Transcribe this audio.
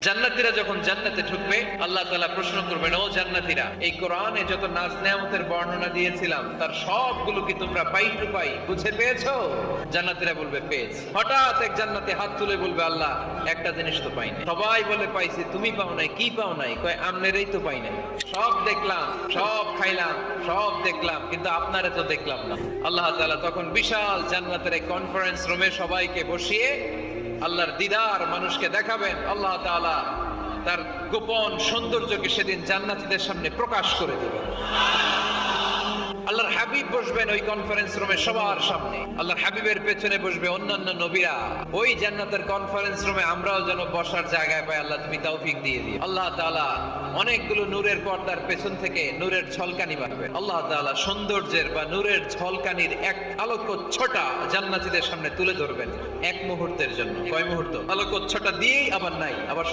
জান্নাতীরা যখন জান্নাতে ঢুকবে আল্লাহ তাআলা প্রশ্ন করবেন, ও জান্নাতীরা, এই কোরআনে যত নাজ নেয়ামতের বর্ণনা দিয়েছিলাম তার সবগুলো কি তোমরা পাই টু পাই বুঝে পেয়েছো? জান্নাতীরা বলবে পেয়েছি। হঠাৎ এক জান্নাতি হাত তুলে বলবে, আল্লাহ একটা জিনিস তো পাই নাই। সবাই বলে পাইছি, তুমি পাও নাই। কি পাও নাই? কয় আমনেরই তো পাই নাই। সব দেখলাম, সব খাইলাম, সব দেখলাম, কিন্তু আপনারে তো দেখলাম না। আল্লাহ তাআলা তখন বিশাল জান্নাতের এক কনফারেন্স রুমে সবাইকে বসিয়ে আল্লাহর দিদার মানুষকে দেখাবেন। আল্লাহ তাআলা তার গোপন সৌন্দর্যকে সেদিন জান্নাতীদের সামনে প্রকাশ করে দেবেন। আল্লাহর হাবিব বসবেন ওই কনফারেন্স রুমে সবার সামনে। আল্লাহর হাবিবের পেছনে বসবে অন্যান্য নবীরা। ওই জান্নাতের কনফারেন্স রুমে আমরাও যেন বসার জায়গায় পাই, আল্লাহ তুমি তৌফিক দিয়ে দিও। আল্লাহ তাআলা অনেকগুলো নূরের পর্দার পেছন থেকে নূরের ঝলকানি মারবেন। আল্লাহ তাআলা সৌন্দর্যের বা নূরের ঝলকানির এক আলোকচ্ছটা জান্নাতীদের সামনে তুলে ধরবেন এক মুহূর্তের জন্য। কয় মুহূর্ত? আলোকচ্ছটা দিয়েই আবার নাই, আবার